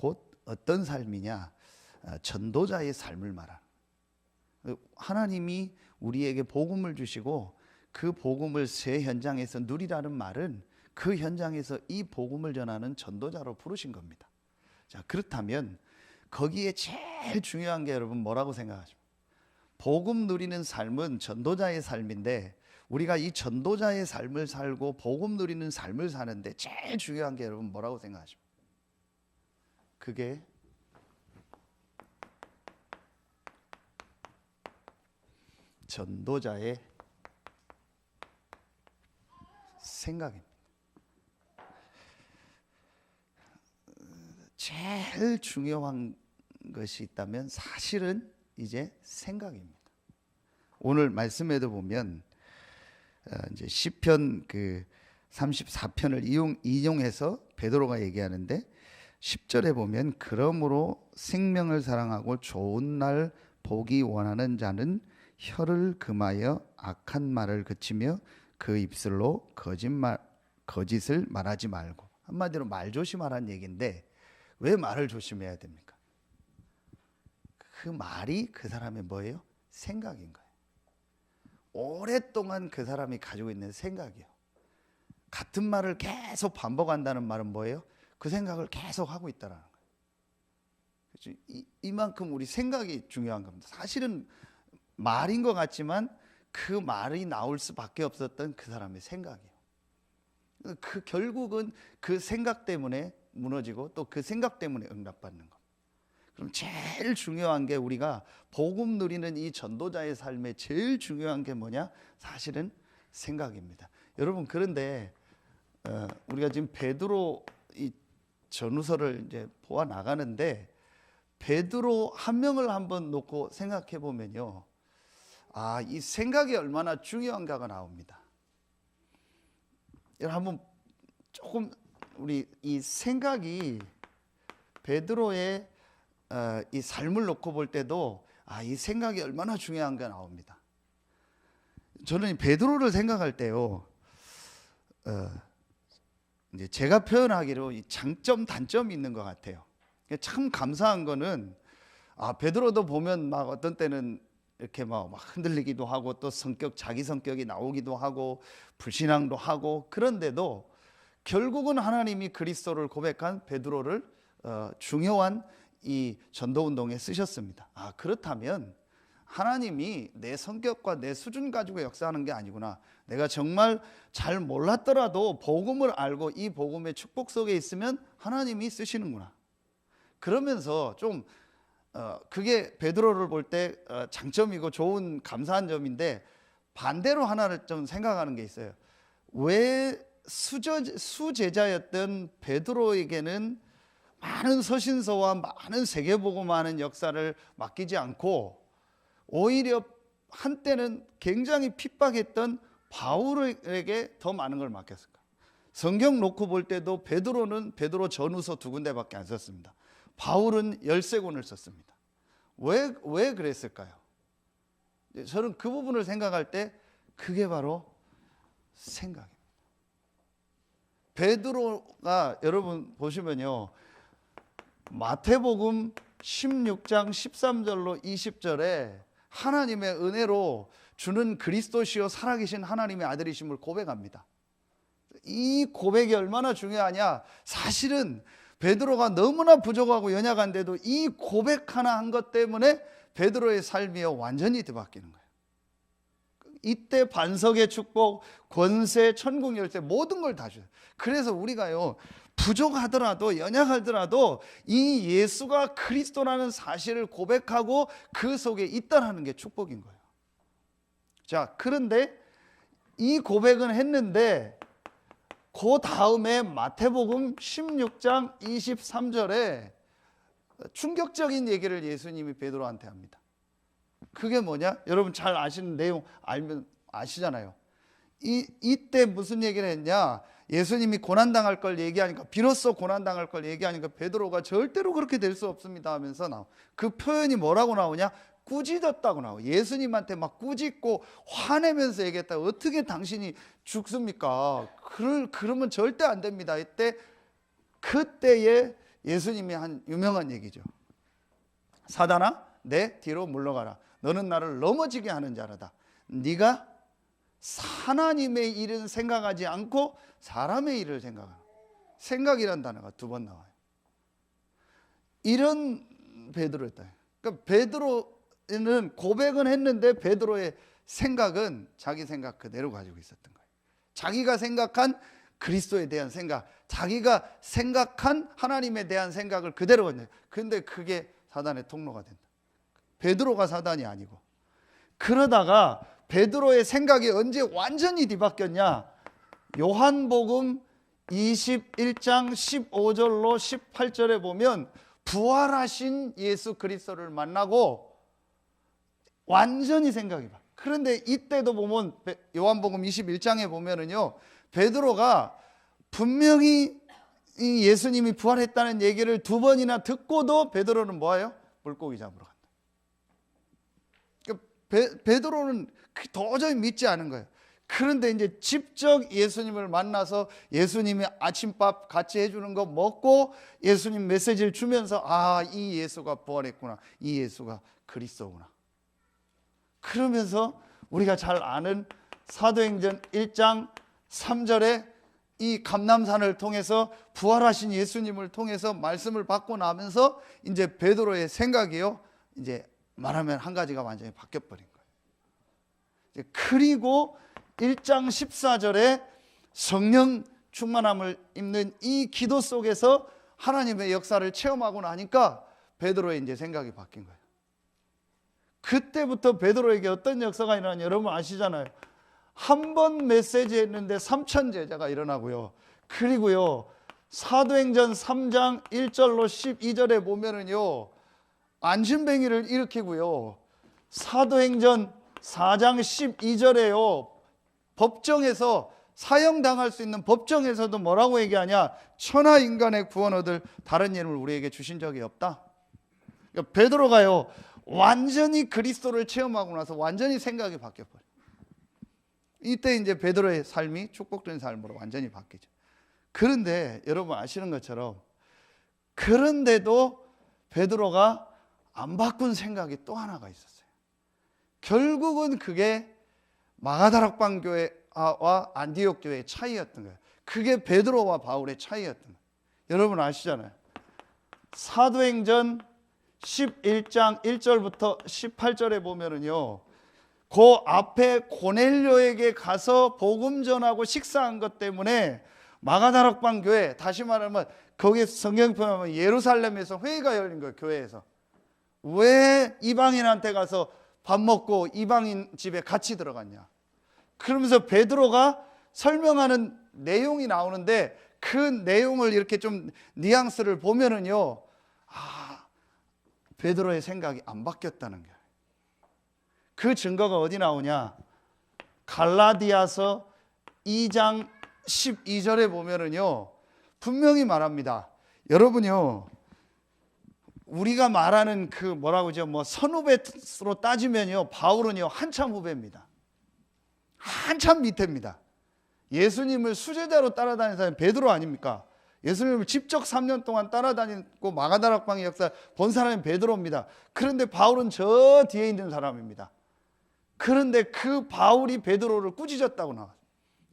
곧 어떤 삶이냐? 전도자의 삶을 말하는. 하나님이 우리에게 복음을 주시고 그 복음을 새 현장에서 누리라는 말은 그 현장에서 이 복음을 전하는 전도자로 부르신 겁니다. 자, 그렇다면 거기에 제일 중요한 게 여러분 뭐라고 생각하십니까? 복음 누리는 삶은 전도자의 삶인데 우리가 이 전도자의 삶을 살고 복음 누리는 삶을 사는데 제일 중요한 게 여러분 뭐라고 생각하십니까? 그게 전도자의 생각입니다. 제일 중요한 것이 있다면 사실은 이제 생각입니다. 오늘 말씀에도 보면 이제 시편 그 34편을 인용해서 베드로가 얘기하는데 10절에 보면 그러므로 생명을 사랑하고 좋은 날 보기 원하는 자는 혀를 금하여 악한 말을 그치며 그 입술로 거짓을 말하지 말고. 한마디로 말 조심하라는 얘기인데 왜 말을 조심해야 됩니까? 그 말이 그 사람의 뭐예요? 생각인 거예요. 오랫동안 그 사람이 가지고 있는 생각이에요. 같은 말을 계속 반복한다는 말은 뭐예요? 그 생각을 계속 하고 있다는 거예요. 그렇죠? 이만큼 우리 생각이 중요한 겁니다. 사실은 말인 것 같지만 그 말이 나올 수밖에 없었던 그 사람의 생각이에요. 그 결국은 그 생각 때문에 무너지고 또 그 생각 때문에 응답받는 겁니다. 그럼 제일 중요한 게 우리가 복음 누리는 이 전도자의 삶에 제일 중요한 게 뭐냐? 사실은 생각입니다. 여러분, 그런데 우리가 지금 베드로 이 전후서를 이제 보아 나가는데 베드로 한 명을 한번 놓고 생각해 보면요, 이 생각이 얼마나 중요한가가 나옵니다. 여러분, 한번 조금 우리 이 생각이 베드로의 이 삶을 놓고 볼 때도 이 생각이 얼마나 중요한가 나옵니다. 저는 베드로를 생각할 때요, 이제 제가 표현하기로 이 장점 단점이 있는 것 같아요. 참 감사한 거는 베드로도 보면 막 어떤 때는 이렇게 막 흔들리기도 하고 또 자기 성격이 나오기도 하고 불신앙도 하고, 그런데도 결국은 하나님이 그리스도를 고백한 베드로를 중요한 이 전도 운동에 쓰셨습니다. 그렇다면 하나님이 내 성격과 내 수준 가지고 역사하는 게 아니구나. 내가 정말 잘 몰랐더라도 복음을 알고 이 복음의 축복 속에 있으면 하나님이 쓰시는구나. 그러면서 좀 그게 베드로를 볼 때 장점이고 좋은 감사한 점인데, 반대로 하나를 좀 생각하는 게 있어요. 왜 수제자였던 베드로에게는 많은 서신서와 많은 세계복음하는 역사를 맡기지 않고 오히려 한때는 굉장히 핍박했던 바울에게 더 많은 걸 맡겼을까? 성경 놓고 볼 때도 베드로는 베드로 전후서 2군데밖에 안 썼습니다. 바울은 13권을 썼습니다. 왜 그랬을까요? 저는 그 부분을 생각할 때 그게 바로 생각입니다. 베드로가 여러분 보시면요, 마태복음 16장 13절로 20절에 하나님의 은혜로 주는 그리스도시요 살아계신 하나님의 아들이심을 고백합니다. 이 고백이 얼마나 중요하냐? 사실은 베드로가 너무나 부족하고 연약한데도 이 고백 하나 한 것 때문에 베드로의 삶이 완전히 뒤바뀌는 거예요. 이때 반석의 축복, 권세, 천국 열쇠 모든 걸 다 줘요. 그래서 우리가요, 부족하더라도 연약하더라도 이 예수가 그리스도라는 사실을 고백하고 그 속에 있다는 게 축복인 거예요. 자, 그런데 이 고백은 했는데 그 다음에 마태복음 16장 23절에 충격적인 얘기를 예수님이 베드로한테 합니다. 그게 뭐냐? 여러분 잘 아시는 내용 알면 아시잖아요. 이때 무슨 얘기를 했냐? 예수님이 고난당할 걸 얘기하니까, 비로소 고난당할 걸 얘기하니까 베드로가 절대로 그렇게 될 수 없습니다 하면서 그 표현이 뭐라고 나오냐? 꾸짖었다고 나와요. 예수님한테 막 꾸짖고 화내면서 얘기했다. 어떻게 당신이 죽습니까? 그러면 절대 안 됩니다. 그때에 예수님이 한 유명한 얘기죠. 사단아, 내 뒤로 물러가라. 너는 나를 넘어지게 하는 자라다. 네가 하나님의 일은 생각하지 않고 사람의 일을 생각하라. 생각이란 단어가 2번 나와요. 이런 베드로였다. 그러니까 베드로는 고백은 했는데 베드로의 생각은 자기 생각 그대로 가지고 있었던 거예요. 자기가 생각한 그리스도에 대한 생각, 자기가 생각한 하나님에 대한 생각을 그대로 건네요. 근데 그게 사단의 통로가 된다. 베드로가 사단이 아니고. 그러다가 베드로의 생각이 언제 완전히 뒤바뀌었냐? 요한복음 21장 15절로 18절에 보면 부활하신 예수 그리스도를 만나고 완전히 생각이 바뀌어요. 그런데 이때도 보면 요한복음 21장에 보면은요, 베드로가 분명히 이 예수님이 부활했다는 얘기를 2번이나 듣고도 베드로는 뭐예요? 물고기 잡으러 간다. 그러니까 베드로는 도저히 믿지 않은 거예요. 그런데 이제 직접 예수님을 만나서 예수님이 아침밥 같이 해주는 거 먹고 예수님 메시지를 주면서 아, 이 예수가 부활했구나, 이 예수가 그리스도구나. 그러면서 우리가 잘 아는 사도행전 1장 3절에 이 감람산을 통해서 부활하신 예수님을 통해서 말씀을 받고 나면서 이제 베드로의 생각이요, 이제 말하면 한 가지가 완전히 바뀌어버린 거예요. 그리고 1장 14절에 성령 충만함을 입는 이 기도 속에서 하나님의 역사를 체험하고 나니까 베드로의 이제 생각이 바뀐 거예요. 그때부터 베드로에게 어떤 역사가 일어나냐, 여러분 아시잖아요. 한 번 메시지 했는데 3천 제자가 일어나고요. 그리고요, 사도행전 3장 1절로 12절에 보면은요, 안진뱅이를 일으키고요, 사도행전 4장 12절에요, 법정에서 사형당할 수 있는 법정에서도 뭐라고 얘기하냐? 천하 인간의 구원 얻을 다른 이름을 우리에게 주신 적이 없다. 그러니까 베드로가요, 완전히 그리스도를 체험하고 나서 완전히 생각이 바뀌어버려요. 이때 이제 베드로의 삶이 축복된 삶으로 완전히 바뀌죠. 그런데 여러분 아시는 것처럼, 그런데도 베드로가 안 바꾼 생각이 또 하나가 있었어요. 결국은 그게 마가다락방 교회와 안디옥 교회의 차이였던 거예요. 그게 베드로와 바울의 차이였던 거예요. 여러분 아시잖아요. 사도행전 11장 1절부터 18절에 보면은요, 그 앞에 고넬료에게 가서 복음 전하고 식사한 것 때문에 마가다락방 교회, 다시 말하면 거기 성경 표현하면 예루살렘에서 회의가 열린 거예요. 교회에서. 왜 이방인한테 가서 밥 먹고 이방인 집에 같이 들어갔냐? 그러면서 베드로가 설명하는 내용이 나오는데 그 내용을 이렇게 좀 뉘앙스를 보면은요, 아, 베드로의 생각이 안 바뀌었다는 거예요. 그 증거가 어디 나오냐? 갈라디아서 2장 12절에 보면은요, 분명히 말합니다. 여러분요, 우리가 말하는 그 뭐라고 하죠? 뭐 선후배로 따지면요, 바울은요 한참 후배입니다. 한참 밑에입니다. 예수님을 수제자로 따라다니는 사람이 베드로 아닙니까? 예수님을 직접 3년 동안 따라다니고 마가다락방의 역사 본 사람이 베드로입니다. 그런데 바울은 저 뒤에 있는 사람입니다. 그런데 그 바울이 베드로를 꾸짖었다고 나와요.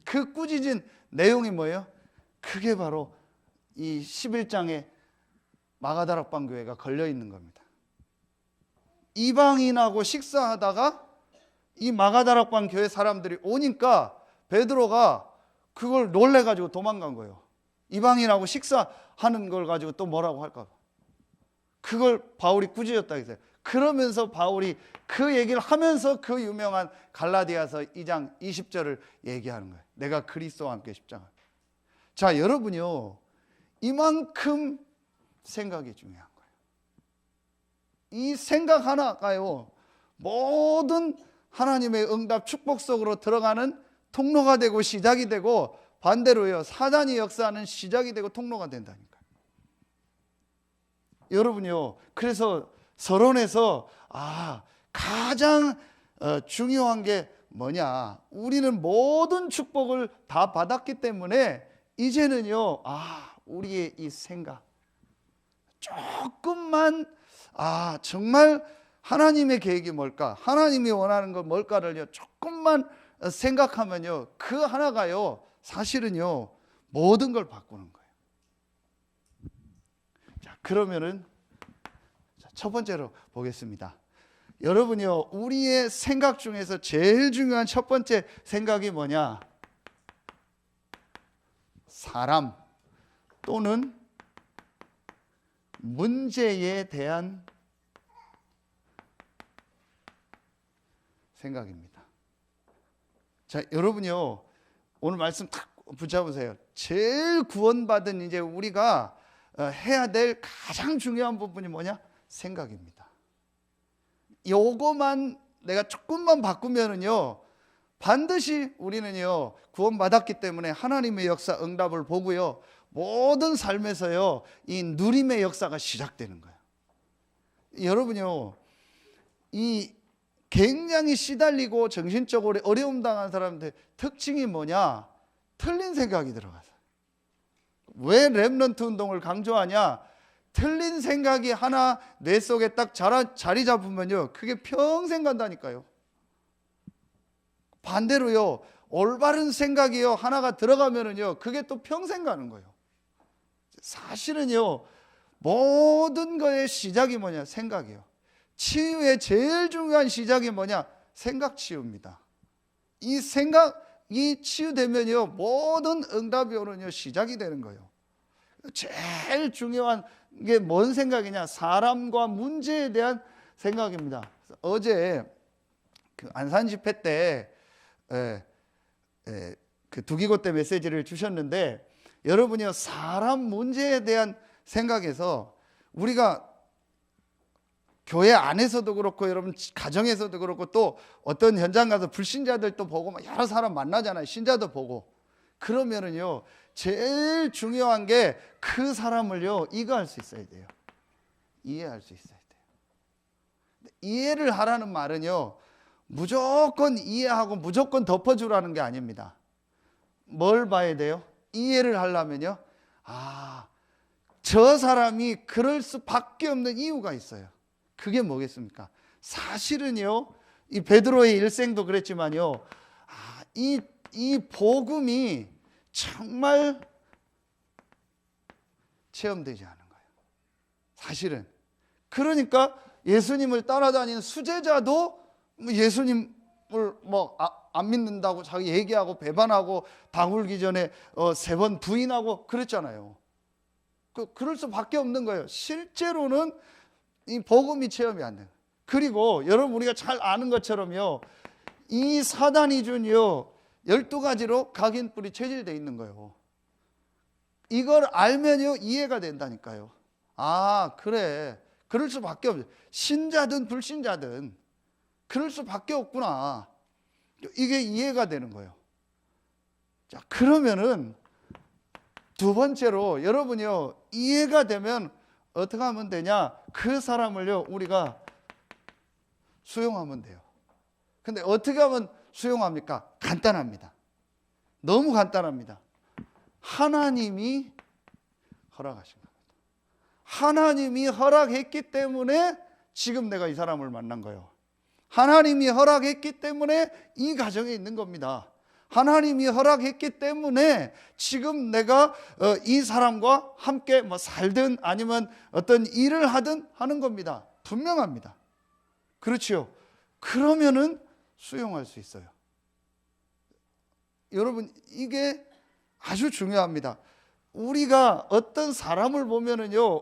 그 꾸짖은 내용이 뭐예요? 그게 바로 이 11장에 마가다락방 교회가 걸려 있는 겁니다. 이방인하고 식사하다가 이 마가다락방 교회 사람들이 오니까 베드로가 그걸 놀래가지고 도망간 거예요. 이방인하고 식사하는 걸 가지고 또 뭐라고 할까? 그걸 바울이 꾸짖었다 했어요. 그러면서 바울이 그 얘기를 하면서 그 유명한 갈라디아서 2장 20절을 얘기하는 거예요. 내가 그리스도와 함께 십자가. 자, 여러분요, 이만큼 생각이 중요한 거예요. 이 생각 하나가요, 모든 하나님의 응답 축복 속으로 들어가는 통로가 되고 시작이 되고, 반대로요, 사단이 역사하는 시작이 되고 통로가 된다니까요. 여러분요, 그래서 서론에서 가장 중요한 게 뭐냐? 우리는 모든 축복을 다 받았기 때문에 이제는요, 우리의 이 생각, 조금만 정말 하나님의 계획이 뭘까? 하나님이 원하는 건 뭘까를요 조금만 생각하면요 그 하나가요 사실은요 모든 걸 바꾸는 거예요. 자, 그러면은 첫 번째로 보겠습니다. 여러분요 우리의 생각 중에서 제일 중요한 첫 번째 생각이 뭐냐? 사람 또는 문제에 대한 생각입니다. 자, 여러분요 오늘 말씀 딱 붙잡으세요. 제일 구원받은 이제 우리가 해야 될 가장 중요한 부분이 뭐냐? 생각입니다. 요거만 내가 조금만 바꾸면은요 반드시 우리는요 구원받았기 때문에 하나님의 역사 응답을 보고요 모든 삶에서요 이 누림의 역사가 시작되는 거예요. 여러분요 이 굉장히 시달리고 정신적으로 어려움 당한 사람들 특징이 뭐냐? 틀린 생각이 들어가서. 왜 렘넌트 운동을 강조하냐? 틀린 생각이 하나 뇌 속에 딱 자리 잡으면요 그게 평생 간다니까요. 반대로요 올바른 생각이요 하나가 들어가면은요 그게 또 평생 가는 거예요. 사실은요 모든 거의 시작이 뭐냐? 생각이에요. 치유의 제일 중요한 시작이 뭐냐? 생각 치유입니다. 이 생각이 치유되면요 모든 응답이 오는요 시작이 되는 거예요. 제일 중요한 게 뭔 생각이냐? 사람과 문제에 대한 생각입니다. 어제 그 안산 집회 때 그 두기고 때 메시지를 주셨는데 여러분이요 사람 문제에 대한 생각에서 우리가 교회 안에서도 그렇고 여러분 가정에서도 그렇고 또 어떤 현장 가서 불신자들도 보고 막 여러 사람 만나잖아요. 신자도 보고. 그러면은요 제일 중요한 게 그 사람을요 이해할 수 있어야 돼요. 이해할 수 있어야 돼요. 이해를 하라는 말은요 무조건 이해하고 무조건 덮어주라는 게 아닙니다. 뭘 봐야 돼요? 이해를 하려면요 저 사람이 그럴 수밖에 없는 이유가 있어요. 그게 뭐겠습니까? 사실은요 이 베드로의 일생도 그랬지만요 이 복음이 정말 체험되지 않은 거예요. 사실은. 그러니까 예수님을 따라다니는 수제자도 예수님을 안 믿는다고 자기 얘기하고 배반하고 당 울기 전에 3번 부인하고 그랬잖아요. 그럴 수밖에 없는 거예요. 실제로는 이 복음이 체험이 안 돼요. 그리고 여러분 우리가 잘 아는 것처럼요 이 사단이 준요 12가지로 각인뿔이 체질되어 있는 거예요. 이걸 알면요 이해가 된다니까요. 그래 그럴 수밖에 없어요. 신자든 불신자든 그럴 수밖에 없구나. 이게 이해가 되는 거예요. 자, 그러면은 두 번째로 여러분이요 이해가 되면 어떻게 하면 되냐? 그 사람을요 우리가 수용하면 돼요. 근데 어떻게 하면 수용합니까? 간단합니다. 너무 간단합니다. 하나님이 허락하신 겁니다. 하나님이 허락했기 때문에 지금 내가 이 사람을 만난 거예요. 하나님이 허락했기 때문에 이 가정에 있는 겁니다. 하나님이 허락했기 때문에 지금 내가 이 사람과 함께 살든 아니면 어떤 일을 하든 하는 겁니다. 분명합니다. 그렇죠? 그러면은 수용할 수 있어요. 여러분 이게 아주 중요합니다. 우리가 어떤 사람을 보면은요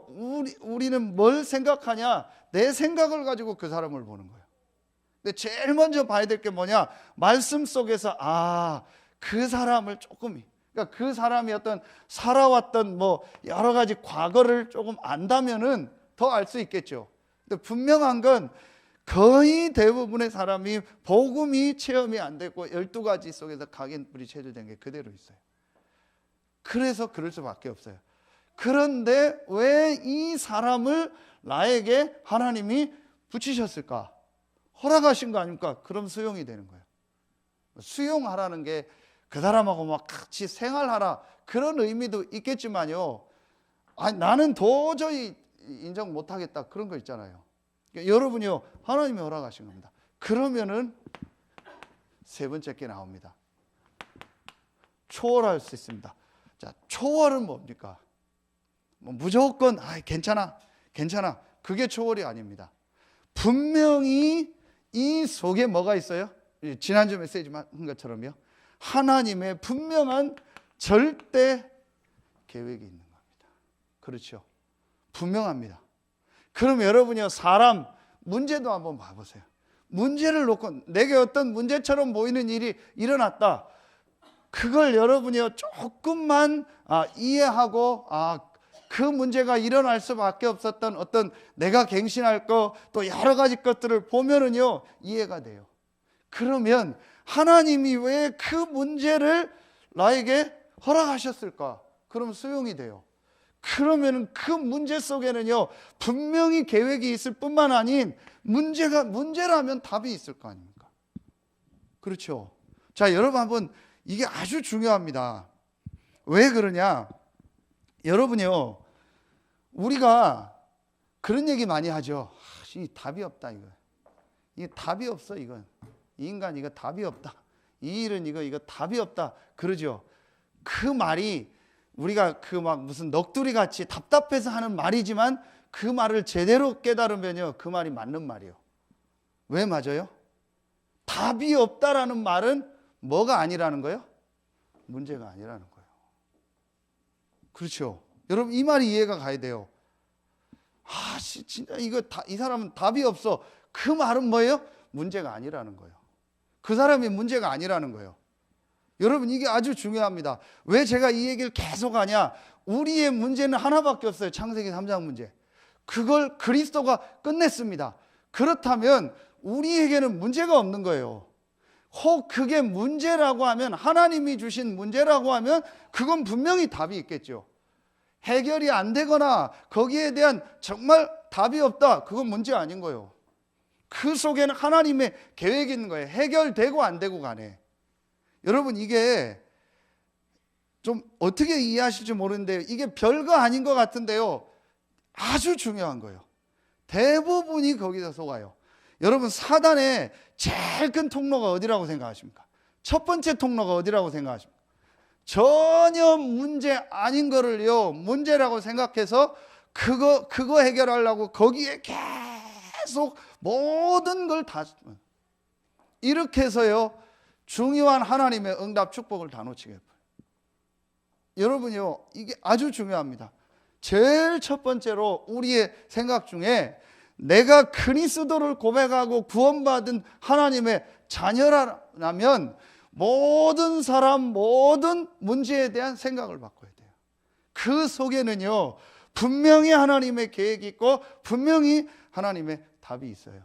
우리는 뭘 생각하냐? 내 생각을 가지고 그 사람을 보는 거예요. 근데 제일 먼저 봐야 될 게 뭐냐? 말씀 속에서 그 사람을 조금 그러니까 그 사람이 어떤 살아왔던 여러 가지 과거를 조금 안다면은 더 알 수 있겠죠. 근데 분명한 건 거의 대부분의 사람이 복음이 체험이 안 되고 12가지 속에서 각인뿔이 체질된 게 그대로 있어요. 그래서 그럴 수밖에 없어요. 그런데 왜 이 사람을 나에게 하나님이 붙이셨을까? 허락하신 거 아닙니까? 그럼 수용이 되는 거예요. 수용하라는 게 그 사람하고 같이 생활하라 그런 의미도 있겠지만요. 나는 도저히 인정 못하겠다 그런 거 있잖아요. 그러니까 여러분이요 하나님이 허락하신 겁니다. 그러면은 세 번째 게 나옵니다. 초월할 수 있습니다. 자, 초월은 뭡니까? 뭐 무조건 괜찮아 그게 초월이 아닙니다. 분명히 이 속에 뭐가 있어요? 지난주 메시지만 한 것처럼요, 하나님의 분명한 절대 계획이 있는 겁니다. 그렇죠? 분명합니다. 그럼 여러분이요 사람 문제도 한번 봐보세요. 문제를 놓고 내게 어떤 문제처럼 보이는 일이 일어났다. 그걸 여러분이요 조금만 이해하고 그 문제가 일어날 수밖에 없었던 어떤 내가 갱신할 거 또 여러 가지 것들을 보면은요 이해가 돼요. 그러면 하나님이 왜 그 문제를 나에게 허락하셨을까? 그럼 수용이 돼요. 그러면 그 문제 속에는요 분명히 계획이 있을 뿐만 아닌 문제라면 답이 있을 거 아닙니까? 그렇죠? 자, 여러분 한번 이게 아주 중요합니다. 왜 그러냐? 여러분요 우리가 그런 얘기 많이 하죠. 이 답이 없다 이거. 이게 답이 없어 이건. 이 인간 이거 답이 없다. 이 일은 이거 답이 없다. 그러죠. 그 말이 우리가 그 막 무슨 넋두리 같이 답답해서 하는 말이지만 그 말을 제대로 깨달으면요 그 말이 맞는 말이에요. 왜 맞아요? 답이 없다라는 말은 뭐가 아니라는 거예요? 문제가 아니라는 거예요. 그렇죠? 여러분 이 말이 이해가 가야 돼요. 진짜 이 사람은 답이 없어. 그 말은 뭐예요? 문제가 아니라는 거예요. 그 사람이 문제가 아니라는 거예요. 여러분 이게 아주 중요합니다. 왜 제가 이 얘기를 계속 하냐? 우리의 문제는 하나밖에 없어요. 창세기 3장 문제. 그걸 그리스도가 끝냈습니다. 그렇다면 우리에게는 문제가 없는 거예요. 혹 그게 문제라고 하면, 하나님이 주신 문제라고 하면 그건 분명히 답이 있겠죠. 해결이 안 되거나 거기에 대한 정말 답이 없다, 그건 문제 아닌 거예요. 그 속에는 하나님의 계획이 있는 거예요. 해결되고 안 되고 간에. 여러분 이게 좀 어떻게 이해하실지 모르는데요, 이게 별거 아닌 것 같은데요 아주 중요한 거예요. 대부분이 거기서 속아요. 여러분 사단의 제일 큰 통로가 어디라고 생각하십니까? 첫 번째 통로가 어디라고 생각하십니까? 전혀 문제 아닌 거를요 문제라고 생각해서 그거 해결하려고 거기에 계속 모든 걸 다 이렇게 해서요 중요한 하나님의 응답 축복을 다 놓치게 해요. 여러분요 이게 아주 중요합니다. 제일 첫 번째로 우리의 생각 중에 내가 그리스도를 고백하고 구원받은 하나님의 자녀라면 모든 사람 모든 문제에 대한 생각을 바꿔야 돼요. 그 속에는요 분명히 하나님의 계획이 있고 분명히 하나님의 답이 있어요.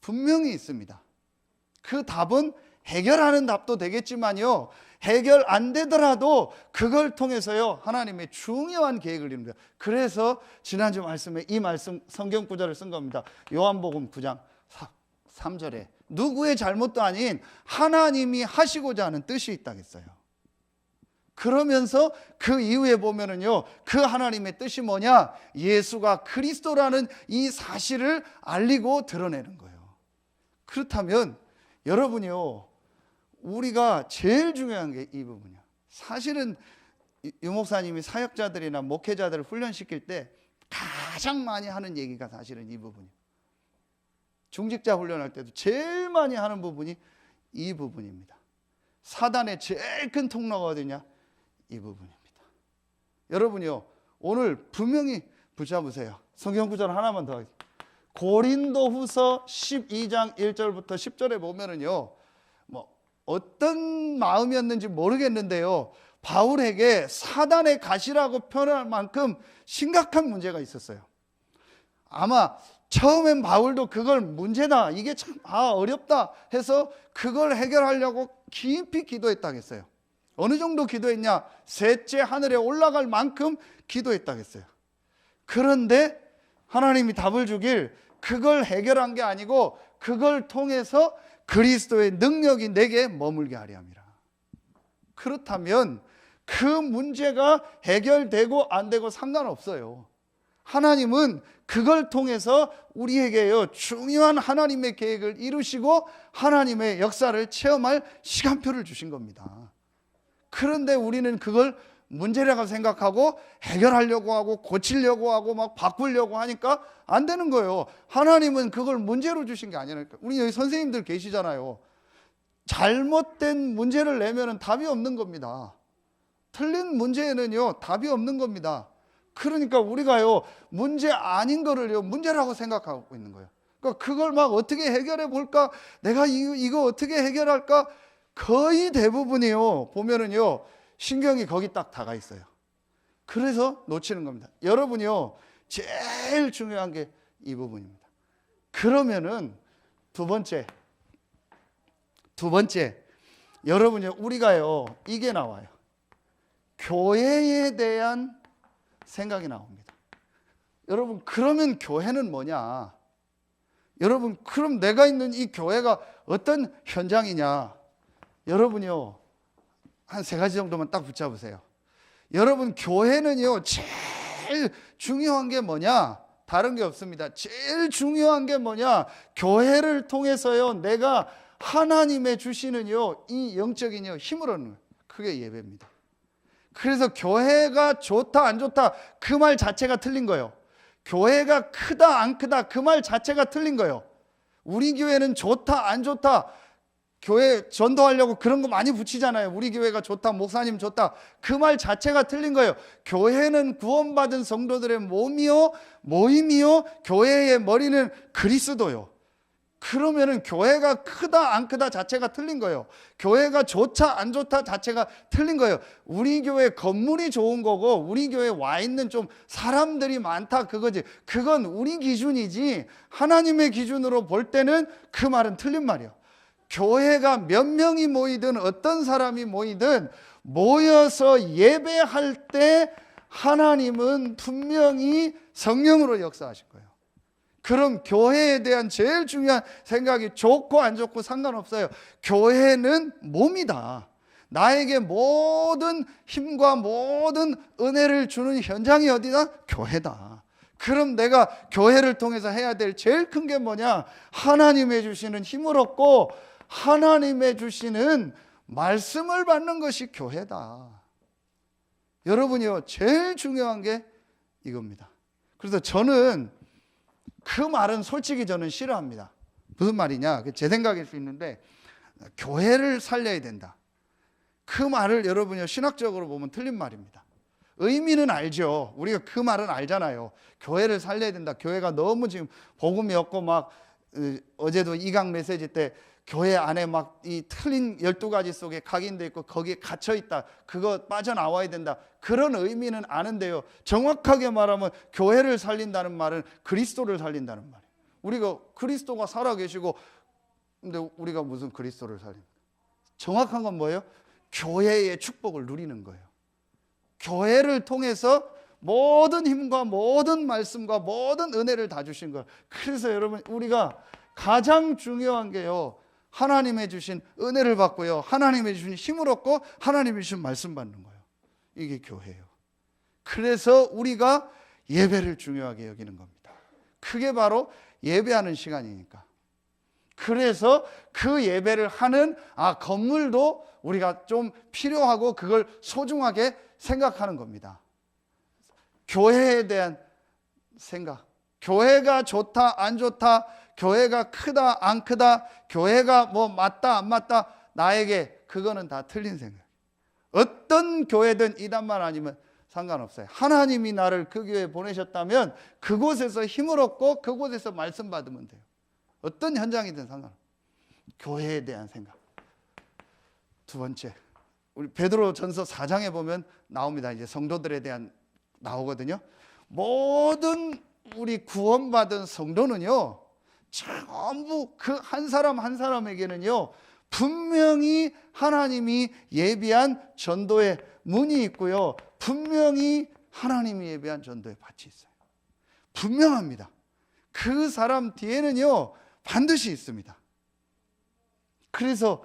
분명히 있습니다. 그 답은 해결하는 답도 되겠지만요 해결 안 되더라도 그걸 통해서요 하나님의 중요한 계획을 이룹니다. 그래서 지난주 말씀에 이 말씀 성경 구절을 쓴 겁니다. 요한복음 9장 3절에 누구의 잘못도 아닌 하나님이 하시고자 하는 뜻이 있다겠어요. 그러면서 그 이후에 보면은요 그 하나님의 뜻이 뭐냐? 예수가 그리스도라는 이 사실을 알리고 드러내는 거예요. 그렇다면 여러분이요 우리가 제일 중요한 게 이 부분이야. 사실은 유 목사님이 사역자들이나 목회자들을 훈련시킬 때 가장 많이 하는 얘기가 사실은 이 부분이에요. 중직자 훈련할 때도 제일 많이 하는 부분이 이 부분입니다. 사단의 제일 큰 통로가 어디냐? 이 부분입니다. 여러분이요 오늘 분명히 붙잡으세요. 성경 구절 하나만 더 하겠습니다. 고린도후서 12장 1절부터 10절에 보면은요 어떤 마음이었는지 모르겠는데요 바울에게 사단의 가시라고 표현할 만큼 심각한 문제가 있었어요. 아마 처음엔 바울도 그걸 문제다, 이게 참 어렵다 해서 그걸 해결하려고 깊이 기도했다겠어요. 어느 정도 기도했냐? 셋째 하늘에 올라갈 만큼 기도했다겠어요. 그런데 하나님이 답을 주길 그걸 해결한 게 아니고 그걸 통해서 그리스도의 능력이 내게 머물게 하려 함이라. 그렇다면 그 문제가 해결되고 안 되고 상관없어요. 하나님은 그걸 통해서 우리에게요 중요한 하나님의 계획을 이루시고 하나님의 역사를 체험할 시간표를 주신 겁니다. 그런데 우리는 그걸 문제라고 생각하고 해결하려고 하고 고치려고 하고 막 바꾸려고 하니까 안 되는 거예요. 하나님은 그걸 문제로 주신 게 아니라니까. 우리 여기 선생님들 계시잖아요. 잘못된 문제를 내면은 답이 없는 겁니다. 틀린 문제에는요 답이 없는 겁니다. 그러니까 우리가요 문제 아닌 거를요 문제라고 생각하고 있는 거예요. 그러니까 그걸 막 어떻게 해결해 볼까, 내가 이거 어떻게 해결할까, 거의 대부분이요 보면은요 신경이 거기 딱 다가 있어요. 그래서 놓치는 겁니다. 여러분이요 제일 중요한 게 이 부분입니다. 그러면은 두 번째 여러분요 우리가요 이게 나와요. 교회에 대한 생각이 나옵니다. 여러분 그러면 교회는 뭐냐? 여러분 그럼 내가 있는 이 교회가 어떤 현장이냐? 여러분요 한 세 가지 정도만 딱 붙잡으세요. 여러분 교회는요 제일 중요한 게 뭐냐? 다른 게 없습니다. 제일 중요한 게 뭐냐? 교회를 통해서요 내가 하나님의 주시는요 이 영적인 힘을 얻는 거예요. 그게 예배입니다. 그래서 교회가 좋다 안 좋다 그 말 자체가 틀린 거예요. 교회가 크다 안 크다 그 말 자체가 틀린 거예요. 우리 교회는 좋다 안 좋다, 교회 전도하려고 그런 거 많이 붙이잖아요. 우리 교회가 좋다, 목사님 좋다, 그 말 자체가 틀린 거예요. 교회는 구원받은 성도들의 몸이요 모임이요, 교회의 머리는 그리스도요. 그러면은 교회가 크다 안 크다 자체가 틀린 거예요. 교회가 좋다 안 좋다 자체가 틀린 거예요. 우리 교회 건물이 좋은 거고 우리 교회 와 있는 좀 사람들이 많다 그거지, 그건 우리 기준이지 하나님의 기준으로 볼 때는 그 말은 틀린 말이에요. 교회가 몇 명이 모이든 어떤 사람이 모이든 모여서 예배할 때 하나님은 분명히 성령으로 역사하실 거예요. 그럼 교회에 대한 제일 중요한 생각이 좋고 안 좋고 상관없어요. 교회는 몸이다. 나에게 모든 힘과 모든 은혜를 주는 현장이 어디다? 교회다. 그럼 내가 교회를 통해서 해야 될 제일 큰 게 뭐냐? 하나님의 주시는 힘을 얻고 하나님의 주시는 말씀을 받는 것이 교회다. 여러분이요 제일 중요한 게 이겁니다. 그래서 저는 그 말은 솔직히 저는 싫어합니다. 무슨 말이냐? 제 생각일 수 있는데 교회를 살려야 된다. 그 말을 여러분이 신학적으로 보면 틀린 말입니다. 의미는 알죠. 우리가 그 말은 알잖아요. 교회를 살려야 된다. 교회가 너무 지금 복음이 없고 막 어제도 이강 메시지 때 교회 안에 막 이 틀린 12가지 속에 각인돼 있고 거기에 갇혀 있다. 그거 빠져나와야 된다. 그런 의미는 아는데요. 정확하게 말하면 교회를 살린다는 말은 그리스도를 살린다는 말이에요. 우리가 그리스도가 살아계시고 근데 우리가 무슨 그리스도를 살립니까? 정확한 건 뭐예요? 교회의 축복을 누리는 거예요. 교회를 통해서 모든 힘과 모든 말씀과 모든 은혜를 다 주신 거예요. 그래서 여러분 우리가 가장 중요한 게요 하나님의 주신 은혜를 받고요 하나님의 주신 힘을 얻고 하나님의 주신 말씀 받는 거예요. 이게 교회예요. 그래서 우리가 예배를 중요하게 여기는 겁니다. 그게 바로 예배하는 시간이니까. 그래서 그 예배를 하는 건물도 우리가 좀 필요하고 그걸 소중하게 생각하는 겁니다. 교회에 대한 생각, 교회가 좋다 안 좋다, 교회가 크다 안 크다, 교회가 뭐 맞다 안 맞다, 나에게 그거는 다 틀린 생각. 어떤 교회든 이단만 아니면 상관없어요. 하나님이 나를 그 교회에 보내셨다면 그곳에서 힘을 얻고 그곳에서 말씀 받으면 돼요. 어떤 현장이든 상관없어요. 교회에 대한 생각. 두 번째, 우리 베드로전서 4장에 보면 나옵니다. 이제 성도들에 대한 나오거든요. 모든 우리 구원받은 성도는요 전부 그 한 사람 한 사람에게는요 분명히 하나님이 예비한 전도의 문이 있고요 분명히 하나님이 예비한 전도의 밭이 있어요. 분명합니다. 그 사람 뒤에는요 반드시 있습니다. 그래서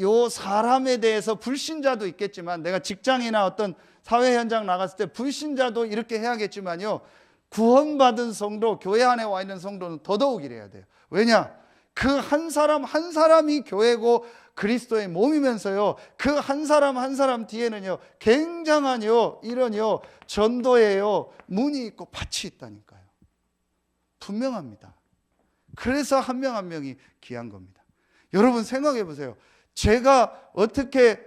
요 사람에 대해서 불신자도 있겠지만, 내가 직장이나 어떤 사회 현장 나갔을 때 불신자도 이렇게 해야겠지만요, 구원받은 성도, 교회 안에 와 있는 성도는 더더욱 이래야 돼요. 왜냐? 그 한 사람 한 사람이 교회고 그리스도의 몸이면서요, 그 한 사람 한 사람 뒤에는요 굉장한요 이런요 전도예요 문이 있고 밭이 있다니까요. 분명합니다. 그래서 한 명 한 명이 귀한 겁니다. 여러분 생각해 보세요. 제가 어떻게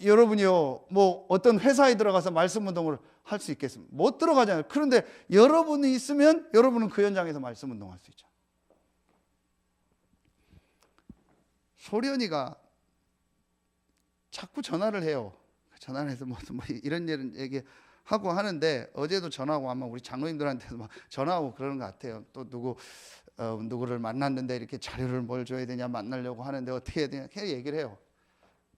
여러분이요 뭐 어떤 회사에 들어가서 말씀 운동을 할 수 있겠습니까? 못 들어가잖아요. 그런데 여러분이 있으면 여러분은 그 현장에서 말씀 운동할 수 있죠. 소련이가 자꾸 전화를 해요. 전화를 해서 뭐 이런 얘기하고 하는데, 어제도 전화하고 아마 우리 장로님들한테도 막 전화하고 그러는 것 같아요. 또 누구를 만났는데 이렇게 자료를 뭘 줘야 되냐, 만나려고 하는데 어떻게 해야 되냐 얘기를 해요.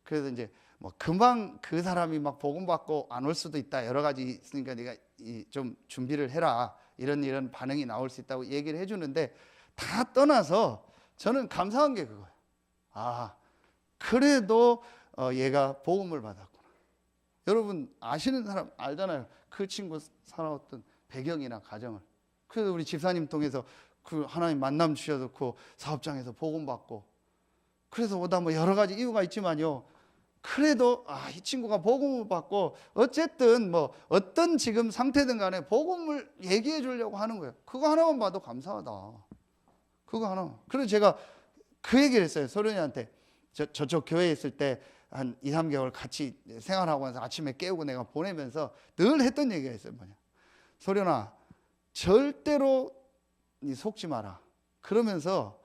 그래서 이제 뭐 금방 그 사람이 막 복음 받고 안 올 수도 있다, 여러 가지 있으니까 네가 좀 준비를 해라, 이런 반응이 나올 수 있다고 얘기를 해주는데, 다 떠나서 저는 감사한 게 그거예요. 아, 그래도 얘가 복음을 받았구나. 여러분 아시는 사람 알잖아요. 그 친구 살아왔던 배경이나 가정을. 그래서 우리 집사님 통해서 그 하나님 만남 주셔서 사업장에서 복음 받고, 그래서 오다 뭐 여러 가지 이유가 있지만요, 그래도 이 친구가 복음을 받고 어쨌든 뭐 어떤 지금 상태든 간에 복음을 얘기해 주려고 하는 거예요. 그거 하나만 봐도 감사하다. 그거 하나. 그래서 제가 그 얘기를 했어요. 소련이한테. 저쪽 교회에 있을 때 한 2, 3개월 같이 생활하고 나서 아침에 깨우고 내가 보내면서 늘 했던 얘기가 있어요. 뭐냐, 소련아, 절대로 니 속지 마라. 그러면서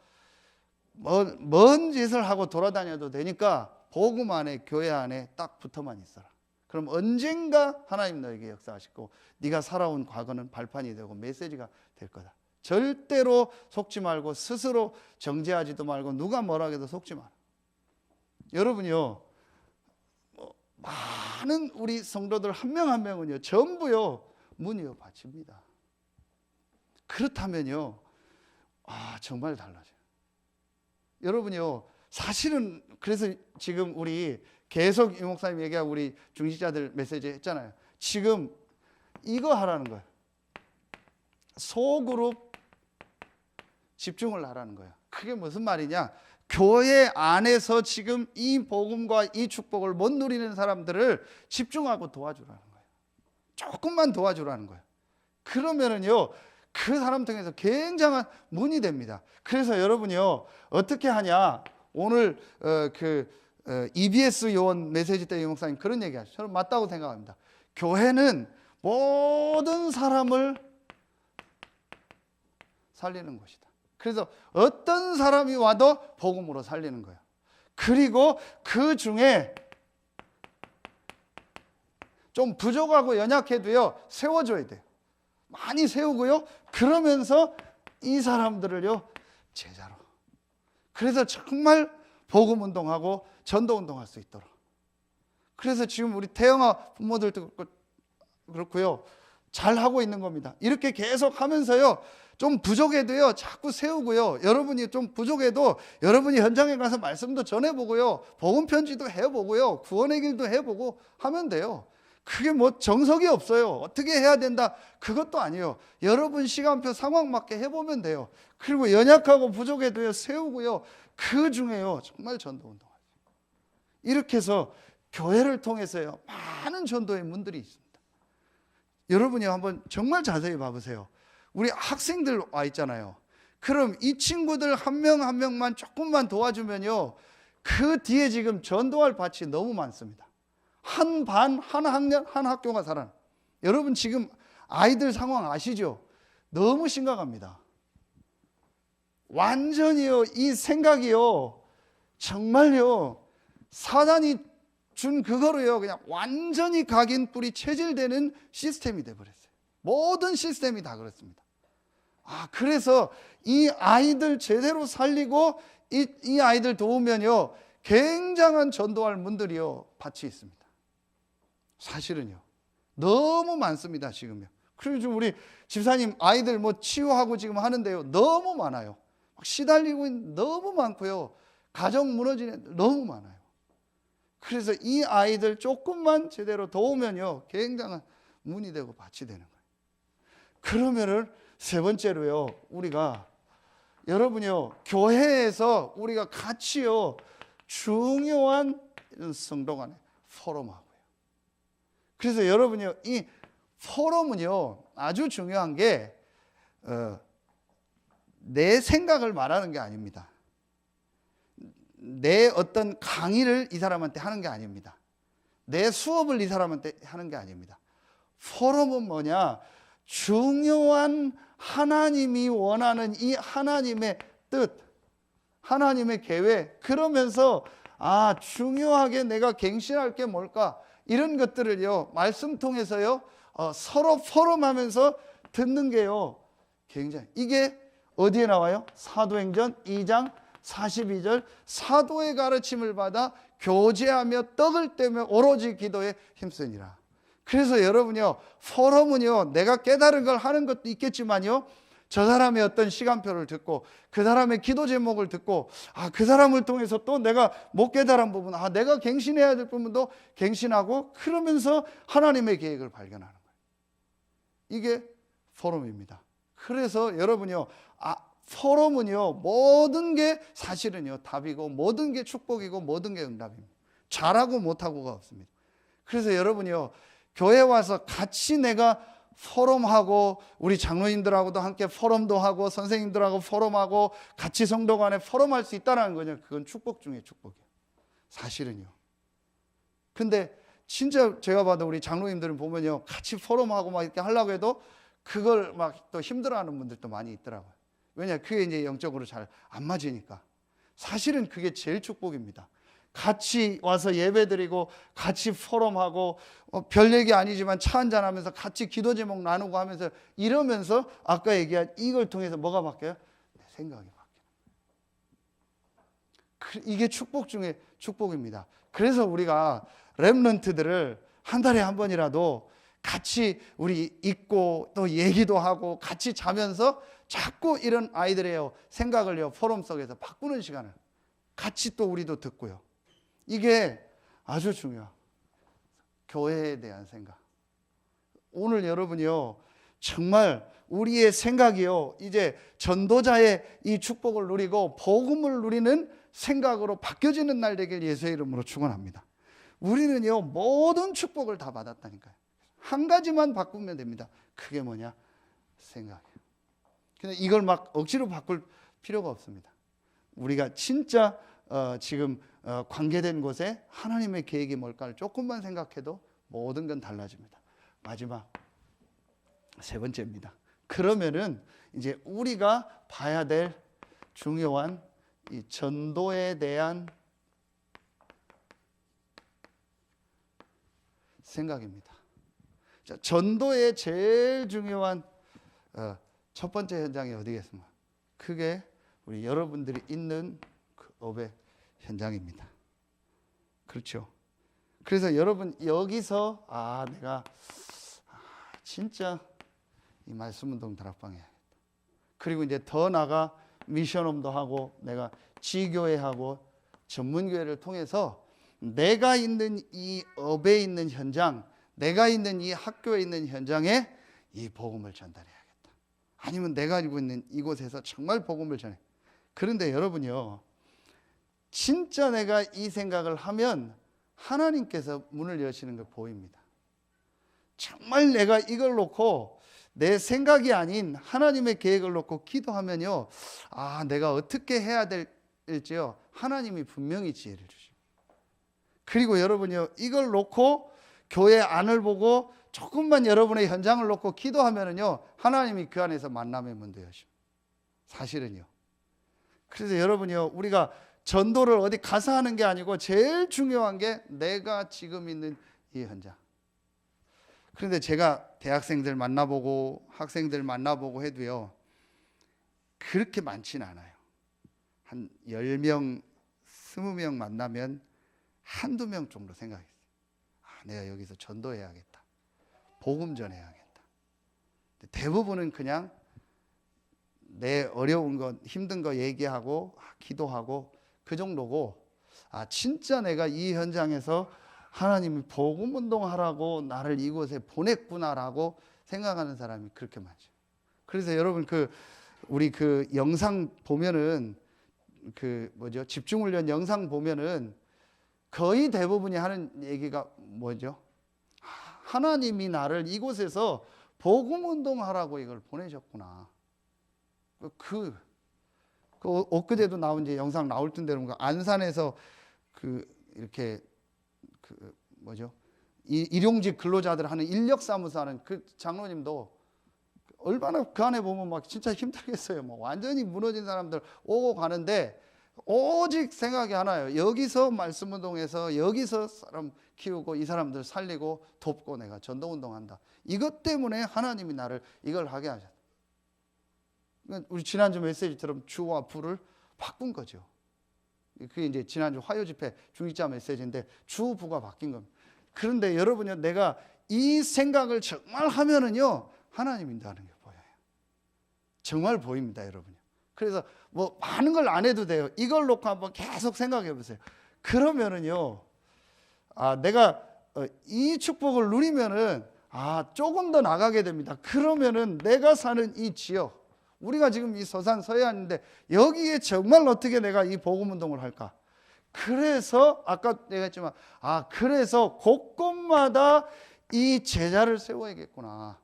먼 짓을 하고 돌아다녀도 되니까 복음 안에, 교회 안에 딱 붙어만 있어라. 그럼 언젠가 하나님 너에게 역사하시고 네가 살아온 과거는 발판이 되고 메시지가 될 거다. 절대로 속지 말고 스스로 정죄하지도 말고 누가 뭐라 해도 속지 마라. 여러분요, 많은 우리 성도들 한 명 한 명은요 전부요 문이요 밭입니다. 그렇다면요 정말 달라져요. 여러분요, 사실은 그래서 지금 우리 계속 유 목사님 얘기하고 우리 중직자들 메시지 했잖아요. 지금 이거 하라는 거예요. 소그룹 집중을 하라는 거예요. 그게 무슨 말이냐, 교회 안에서 지금 이 복음과 이 축복을 못 누리는 사람들을 집중하고 도와주라는 거예요. 조금만 도와주라는 거예요. 그러면은요 그 사람 통해서 굉장한 문이 됩니다. 그래서 여러분이요 어떻게 하냐, 오늘 EBS 요원 메시지 때 유 목사님 그런 얘기 하시죠. 저는 맞다고 생각합니다. 교회는 모든 사람을 살리는 것이다. 그래서 어떤 사람이 와도 복음으로 살리는 거예요. 그리고 그 중에 좀 부족하고 연약해도요 세워줘야 돼요. 많이 세우고요, 그러면서 이 사람들을요 제자로, 그래서 정말 복음 운동하고 전도 운동할 수 있도록. 그래서 지금 우리 태영아 부모들도 그렇고요 잘 하고 있는 겁니다. 이렇게 계속 하면서요 좀 부족해도요 자꾸 세우고요, 여러분이 좀 부족해도 여러분이 현장에 가서 말씀도 전해보고요, 복음 편지도 해보고요, 구원의 길도 해보고 하면 돼요. 그게 뭐 정석이 없어요. 어떻게 해야 된다 그것도 아니에요. 여러분 시간표 상황 맞게 해보면 돼요. 그리고 연약하고 부족해도요 세우고요, 그 중에요 정말 전도 운동하죠. 이렇게 해서 교회를 통해서요 많은 전도의 문들이 있습니다. 여러분이 한번 정말 자세히 봐보세요. 우리 학생들 와 있잖아요. 그럼 이 친구들 한 명 한 명만 조금만 도와주면요 그 뒤에 지금 전도할 밭이 너무 많습니다. 한 반, 한 학년, 한 학교가 살아. 여러분 지금 아이들 상황 아시죠? 너무 심각합니다. 완전히요 이 생각이요 정말요 사단이 준 그거로요 그냥 완전히 각인 뿌리 체질되는 시스템이 돼버렸어요. 모든 시스템이 다 그렇습니다. 그래서 이 아이들 제대로 살리고 이 아이들 도우면요 굉장한 전도할 문들이요 밭이 있습니다. 사실은요 너무 많습니다 지금요. 그리고 지금 우리 집사님 아이들 뭐 치유하고 지금 하는데요 너무 많아요. 막 시달리고 있는 너무 많고요. 가정 무너지는 애들 너무 많아요. 그래서 이 아이들 조금만 제대로 도우면요, 굉장한 문이 되고 밭이 되는 거예요. 그러면은 세 번째로요, 우리가 여러분요, 교회에서 우리가 같이요, 중요한 성도 간의 포럼하고요. 그래서 여러분요, 이 포럼은요, 아주 중요한 게 내 생각을 말하는 게 아닙니다. 내 어떤 강의를 이 사람한테 하는 게 아닙니다. 내 수업을 이 사람한테 하는 게 아닙니다. 포럼은 뭐냐? 중요한 하나님이 원하는 이 하나님의 뜻, 하나님의 계획, 그러면서 중요하게 내가 갱신할 게 뭘까? 이런 것들을요, 말씀 통해서요, 서로 포럼하면서 듣는 게요, 굉장히, 이게 어디에 나와요? 사도행전 2장 42절, 사도의 가르침을 받아 교제하며 떡을 떼며 오로지 기도에 힘쓰니라. 그래서 여러분요, 포럼은요, 내가 깨달은 걸 하는 것도 있겠지만요, 저 사람의 어떤 시간표를 듣고 그 사람의 기도 제목을 듣고 그 사람을 통해서 또 내가 못 깨달은 부분, 내가 갱신해야 될 부분도 갱신하고, 그러면서 하나님의 계획을 발견하는 거예요. 이게 포럼입니다. 그래서 여러분요, 포럼은요, 모든 게 사실은요, 답이고 모든 게 축복이고 모든 게 응답입니다. 잘하고 못하고가 없습니다. 그래서 여러분요, 교회 와서 같이 내가 포럼하고, 우리 장로님들하고도 함께 포럼도 하고, 선생님들하고 포럼하고, 같이 성도 간에 포럼할 수 있다는 거냐, 그건 축복 중에 축복이에요, 사실은요. 근데 진짜 제가 봐도 우리 장로님들은 보면요, 같이 포럼하고 막 이렇게 하려고 해도 그걸 막 또 힘들어하는 분들도 많이 있더라고요. 왜냐, 그게 이제 영적으로 잘 안 맞으니까. 사실은 그게 제일 축복입니다. 같이 와서 예배드리고 같이 포럼하고, 별 얘기 아니지만 차 한잔하면서 같이 기도 제목 나누고 하면서, 이러면서 아까 얘기한 이걸 통해서 뭐가 바뀌어요? 내 생각이 바뀌어요. 이게 축복 중에 축복입니다. 그래서 우리가 렘넌트들을 한 달에 한 번이라도 같이 우리 있고 또 얘기도 하고 같이 자면서 자꾸 이런 아이들의 생각을요, 포럼 속에서 바꾸는 시간을 같이 또 우리도 듣고요. 이게 아주 중요해요. 교회에 대한 생각. 오늘 여러분이요, 정말 우리의 생각이요, 이제 전도자의 이 축복을 누리고 복음을 누리는 생각으로 바뀌어지는 날 되길 예수의 이름으로 축원합니다. 우리는요, 모든 축복을 다 받았다니까요. 한 가지만 바꾸면 됩니다. 그게 뭐냐? 생각이에요. 근데 이걸 막 억지로 바꿀 필요가 없습니다. 우리가 진짜 지금 관계된 곳에 하나님의 계획이 뭘까를 조금만 생각해도 모든 건 달라집니다. 마지막 세 번째입니다. 그러면은 이제 우리가 봐야 될 중요한 이 전도에 대한 생각입니다. 자, 전도의 제일 중요한 첫 번째 현장이 어디겠습니까? 그게 우리 여러분들이 있는 그 업의 현장입니다. 그렇죠? 그래서 여러분 여기서 내가 진짜 이 말씀운동 다락방 해야겠다. 그리고 이제 더 나아가 미션홈도 하고 내가 지교회 하고 전문교회를 통해서 내가 있는 이 업에 있는 현장, 내가 있는 이 학교에 있는 현장에 이 복음을 전달해야겠다. 아니면 내가 알고 있는 이곳에서 정말 복음을 전해. 그런데 여러분요, 진짜 내가 이 생각을 하면 하나님께서 문을 여시는 걸 보입니다. 정말 내가 이걸 놓고 내 생각이 아닌 하나님의 계획을 놓고 기도하면요, 내가 어떻게 해야 될지요, 하나님이 분명히 지혜를 주십니다. 그리고 여러분요, 이걸 놓고 교회 안을 보고 조금만 여러분의 현장을 놓고 기도하면은요, 하나님이 그 안에서 만남의 문도 여십니다. 사실은요. 그래서 여러분이요, 우리가 전도를 어디 가서 하는 게 아니고 제일 중요한 게 내가 지금 있는 이 현장. 그런데 제가 대학생들 만나보고 학생들 만나보고 해도요, 그렇게 많지는 않아요. 한 10명, 20명 만나면 한두 명 정도 생각했어요. 내가 여기서 전도해야겠다. 복음 전해야겠다. 대부분은 그냥 내 어려운 것, 힘든 거 얘기하고 기도하고 그 정도고, 진짜 내가 이 현장에서 하나님이 복음 운동하라고 나를 이곳에 보냈구나라고 생각하는 사람이 그렇게 많죠. 그래서 여러분 우리 영상 보면은 집중훈련 영상 보면은 거의 대부분이 하는 얘기가 뭐죠? 하나님이 나를 이곳에서 복음 운동하라고 이걸 보내셨구나. 엊그제도 나온 이제 영상 나올 텐데, 안산에서 이렇게 일용직 근로자들 하는 인력사무소 하는 그 장로님도 얼마나 그 안에 보면 막 진짜 힘들겠어요. 완전히 무너진 사람들 오고 가는데 오직 생각이 하나예요. 여기서 말씀 운동해서 여기서 사람 키우고 이 사람들 살리고 돕고 내가 전도 운동한다. 이것 때문에 하나님이 나를 이걸 하게 하셨다. 우리 지난주 메시지처럼 주와 부를 바꾼 거죠. 그게 이제 지난주 화요 집회 중직자 메시지인데 주 부가 바뀐 겁니다. 그런데 여러분요, 내가 이 생각을 정말 하면은요, 하나님인다는 게 보여요. 정말 보입니다, 여러분요. 그래서 많은 걸 안 해도 돼요. 이걸 놓고 한번 계속 생각해 보세요. 그러면은요, 내가 이 축복을 누리면은 조금 더 나가게 됩니다. 그러면은 내가 사는 이 지역, 우리가 지금 이 서산 서해안인데 여기에 정말 어떻게 내가 이 복음 운동을 할까? 그래서 아까 내가 했지만 그래서 곳곳마다 이 제자를 세워야겠구나.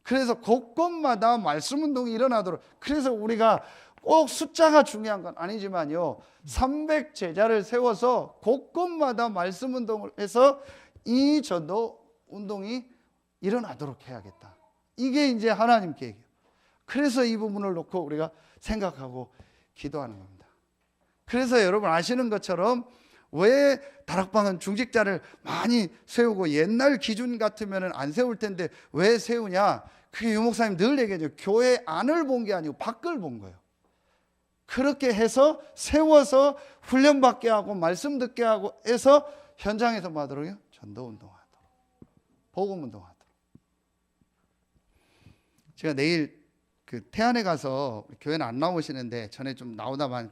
그래서 곳곳마다 말씀 운동이 일어나도록, 그래서 우리가 꼭 숫자가 중요한 건 아니지만요, 300 제자를 세워서 곳곳마다 말씀 운동을 해서 이 전도 운동이 일어나도록 해야겠다. 이게 이제 하나님 계획이에요. 그래서 이 부분을 놓고 우리가 생각하고 기도하는 겁니다. 그래서 여러분 아시는 것처럼 왜 다락방은 중직자를 많이 세우고, 옛날 기준 같으면 안 세울 텐데 왜 세우냐? 그게 유 목사님 늘 얘기하죠. 교회 안을 본 게 아니고 밖을 본 거예요. 그렇게 해서 세워서 훈련받게 하고 말씀 듣게 하고 해서 현장에서 뭐 하도록요? 전도 운동하도록, 복음 운동하도록. 제가 내일 태안에 가서, 교회는 안 나오시는데 전에 좀 나오다만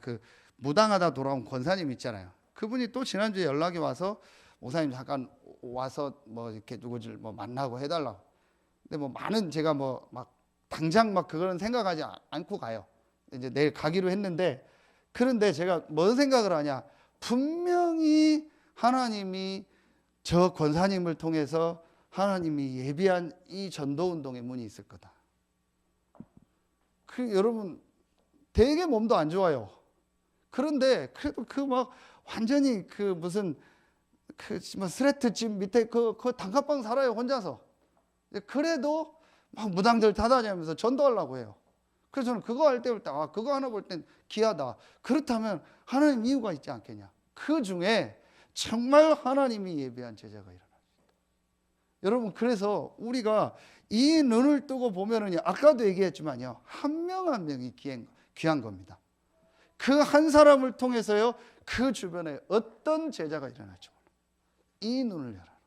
무당하다 돌아온 권사님 있잖아요. 그분이 또 지난주에 연락이 와서 목사님 잠깐 와서 이렇게 누구를 만나고 해달라고. 근데 많은 제가 막 당장 그거는 생각하지 않고 가요. 이제 내일 가기로 했는데, 그런데 제가 뭔 생각을 하냐? 분명히 하나님이 저 권사님을 통해서 하나님이 예비한 이 전도 운동의 문이 있을 거다. 여러분 되게 몸도 안 좋아요. 그런데 그래도 완전히 무슨 스레트집 밑에 그 단칸방 살아요, 혼자서. 그래도 막 무당들 다다니면서 전도하려고 해요. 그래서 저는 그거 할 때 그거 하나 볼 땐 귀하다. 그렇다면 하나님 이유가 있지 않겠냐? 그 중에 정말 하나님이 예비한 제자가 일어납니다. 여러분, 그래서 우리가 이 눈을 뜨고 보면은요, 아까도 얘기했지만요, 한 명 한 명이 귀한 겁니다. 그 한 사람을 통해서요, 그 주변에 어떤 제자가 일어날지 몰라요. 이 눈을 열어라.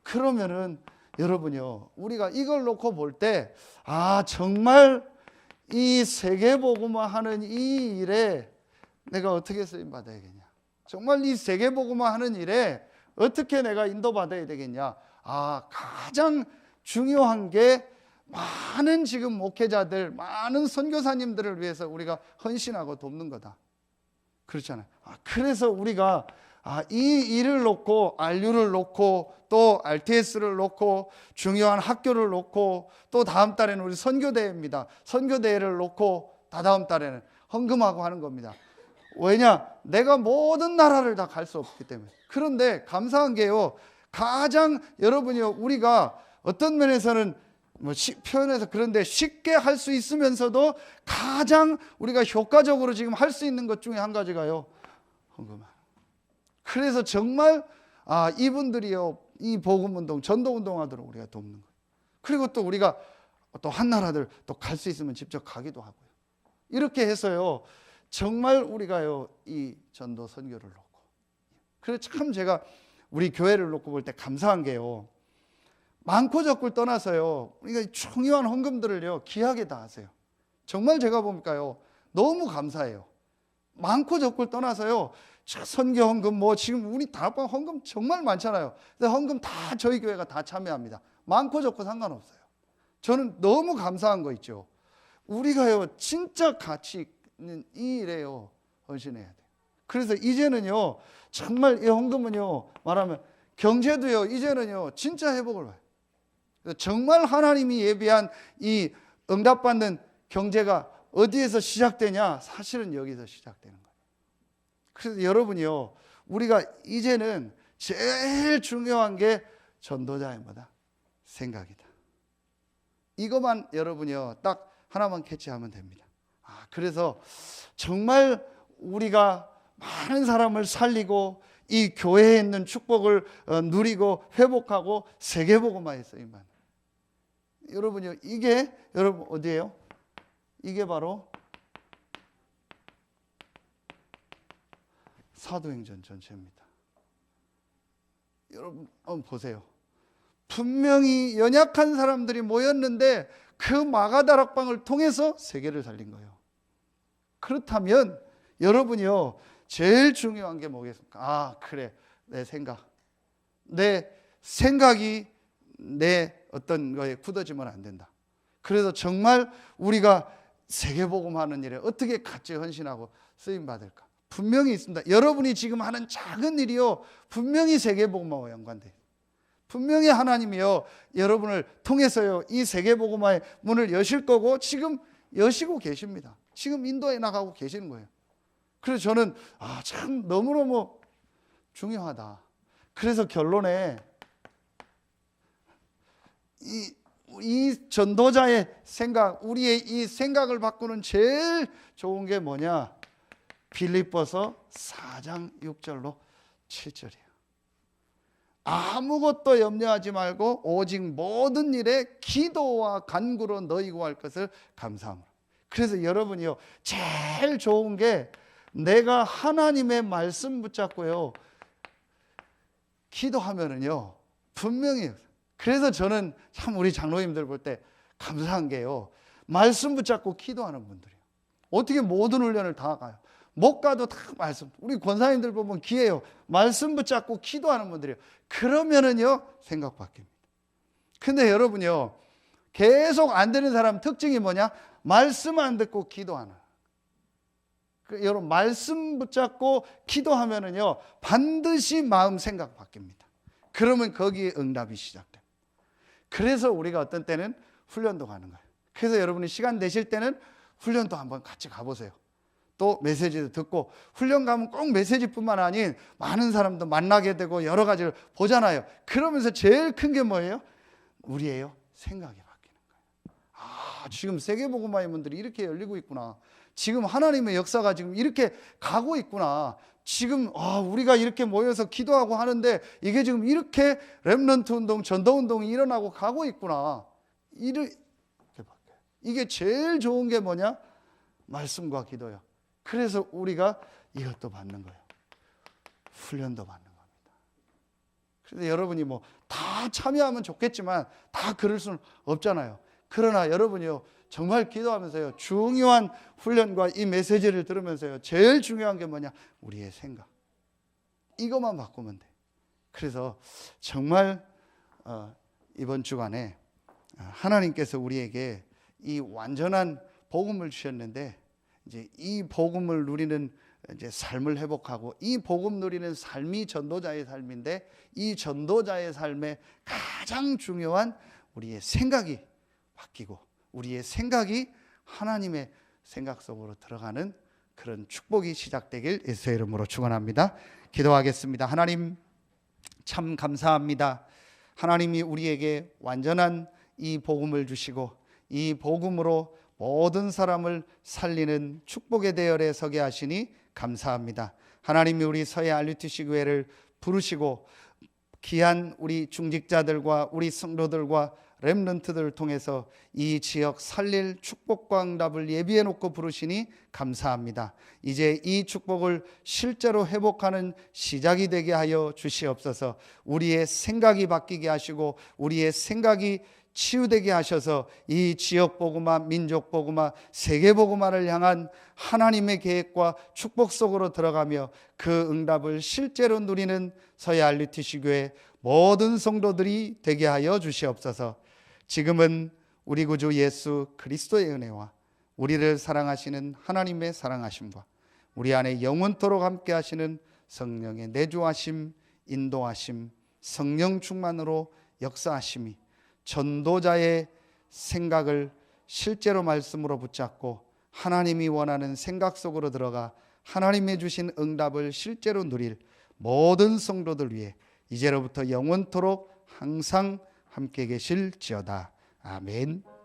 그러면은 여러분요, 우리가 이걸 놓고 볼 때, 정말 이 세계복음화 하는 이 일에 내가 어떻게 쓰임 받아야겠냐? 정말 이 세계복음화 하는 일에 어떻게 내가 인도받아야 되겠냐? 가장 중요한 게 많은 지금 목회자들, 많은 선교사님들을 위해서 우리가 헌신하고 돕는 거다. 그렇잖아요. 그래서 우리가 이 일을 놓고, RU를 놓고, 또 RTS를 놓고, 중요한 학교를 놓고, 또 다음 달에는 우리 선교대회입니다. 선교대회를 놓고 다다음 달에는 헌금하고 하는 겁니다. 왜냐? 내가 모든 나라를 다 갈 수 없기 때문에. 그런데 감사한 게요, 가장 여러분이요, 우리가 어떤 면에서는 표현해서 그런데 쉽게 할 수 있으면서도 가장 우리가 효과적으로 지금 할 수 있는 것 중에 한 가지가요, 헌금하는. 그래서 정말 이분들이요, 이 복음운동, 전도운동 하도록 우리가 돕는 거예요. 그리고 또 우리가 또 한 나라들 또 갈 수 있으면 직접 가기도 하고요. 이렇게 해서요, 정말 우리가요, 이 전도 선교를 놓고. 그래서 참 제가 우리 교회를 놓고 볼 때 감사한 게요, 많고 적고를 떠나서요, 우리가 중요한 헌금들을요, 귀하게 다 하세요. 정말 제가 보니까요, 너무 감사해요. 많고 적고를 떠나서요, 선교 헌금 뭐 지금 우리 다락방 헌금 정말 많잖아요. 근데 헌금 다 저희 교회가 다 참여합니다. 많고 적고 상관없어요. 저는 너무 감사한 거 있죠. 우리가요 진짜 가치 있는 이 일에요 헌신해야 돼요. 그래서 이제는요 정말 이 헌금은요 말하면 경제도요 이제는요 진짜 회복을 봐요. 정말 하나님이 예비한 이 응답받는 경제가 어디에서 시작되냐? 사실은 여기서 시작되는 거예요. 그래서 여러분이요, 우리가 이제는 제일 중요한 게 전도자의 뭐다? 생각이다. 이것만 여러분이요, 딱 하나만 캐치하면 됩니다. 그래서 정말 우리가 많은 사람을 살리고 이 교회에 있는 축복을 누리고 회복하고 세계복음화에 쓰임만. 여러분요, 이게 여러분 어디예요? 이게 바로 사도행전 전체입니다. 여러분 한번 보세요. 분명히 연약한 사람들이 모였는데 그 마가다락방을 통해서 세계를 살린 거예요. 그렇다면 여러분이요 제일 중요한 게 뭐겠습니까? 그래, 내 생각이 내 어떤 거에 굳어지면 안 된다. 그래서 정말 우리가 세계복음하는 일에 어떻게 같이 헌신하고 쓰임받을까? 분명히 있습니다. 여러분이 지금 하는 작은 일이요 분명히 세계복음화와 연관돼요. 분명히 하나님이요 여러분을 통해서요 이 세계복음화의 문을 여실 거고 지금 여시고 계십니다. 지금 인도에 나가고 계시는 거예요. 그래서 저는 참 너무너무 중요하다. 그래서 결론에 이 전도자의 생각, 우리의 이 생각을 바꾸는 제일 좋은 게 뭐냐? 빌립보서 4장 6절로 7절이에요. 아무것도 염려하지 말고 오직 모든 일에 기도와 간구로 너희 구할 것을 감사함으로. 그래서 여러분이요 제일 좋은 게 내가 하나님의 말씀 붙잡고요 기도하면은요 분명히. 그래서 저는 참 우리 장로님들 볼 때 감사한 게요 말씀 붙잡고 기도하는 분들이에요. 어떻게 모든 훈련을 다 가요? 못 가도 다 말씀. 우리 권사님들 보면 기회요 말씀 붙잡고 기도하는 분들이에요. 그러면은요 생각 바뀝니다. 근데 여러분요 계속 안 되는 사람 특징이 뭐냐? 말씀 안 듣고 기도하는. 여러분 말씀 붙잡고 기도하면은요 반드시 마음 생각 바뀝니다. 그러면 거기에 응답이 시작돼요. 그래서 우리가 어떤 때는 훈련도 가는 거예요. 그래서 여러분이 시간 내실 때는 훈련도 한번 같이 가보세요. 또 메시지도 듣고. 훈련 가면 꼭 메시지뿐만 아닌 많은 사람도 만나게 되고 여러 가지를 보잖아요. 그러면서 제일 큰 게 뭐예요? 우리예요 생각이 바뀌는 거예요. 지금 세계복음화의 문들이 이렇게 열리고 있구나. 지금 하나님의 역사가 지금 이렇게 가고 있구나. 지금 우리가 이렇게 모여서 기도하고 하는데 이게 지금 이렇게 렘넌트 운동, 전도 운동이 일어나고 가고 있구나. 이렇게 바뀌어요. 이게 제일 좋은 게 뭐냐? 말씀과 기도요. 그래서 우리가 이것도 받는 거예요. 훈련도 받는 겁니다. 그래서 여러분이 뭐 다 참여하면 좋겠지만 다 그럴 수는 없잖아요. 그러나 여러분이요 정말 기도하면서요 중요한 훈련과 이 메시지를 들으면서요 제일 중요한 게 뭐냐? 우리의 생각. 이것만 바꾸면 돼. 그래서 정말 이번 주간에 하나님께서 우리에게 이 완전한 복음을 주셨는데 이제 이 복음을 누리는 이제 삶을 회복하고 이 복음 누리는 삶이 전도자의 삶인데 이 전도자의 삶의 가장 중요한 우리의 생각이 바뀌고 우리의 생각이 하나님의 생각 속으로 들어가는 그런 축복이 시작되길 예수의 이름으로 축원합니다. 기도하겠습니다. 하나님 참 감사합니다. 하나님이 우리에게 완전한 이 복음을 주시고 이 복음으로 모든 사람을 살리는 축복의 대열에 서게 하시니 감사합니다. 하나님이 우리 서해 RUTC 교회를 부르시고 귀한 우리 중직자들과 우리 성도들과 렘넌트들을 통해서 이 지역 살릴 축복과 응답을 예비해 놓고 부르시니 감사합니다. 이제 이 축복을 실제로 회복하는 시작이 되게 하여 주시옵소서. 우리의 생각이 바뀌게 하시고 우리의 생각이 치유되게 하셔서 이 지역 복음화, 민족 복음화, 세계 복음화를 향한 하나님의 계획과 축복 속으로 들어가며 그 응답을 실제로 누리는 서해 RUTC 교회 모든 성도들이 되게 하여 주시옵소서. 지금은 우리 구주 예수 그리스도의 은혜와 우리를 사랑하시는 하나님의 사랑하심과 우리 안에 영원토록 함께 하시는 성령의 내주하심, 인도하심, 성령 충만으로 역사하심이 전도자의 생각을 실제로 말씀으로 붙잡고 하나님이 원하는 생각 속으로 들어가 하나님의 주신 응답을 실제로 누릴 모든 성도들 위해 이제로부터 영원토록 항상 함께 계실지어다. 아멘.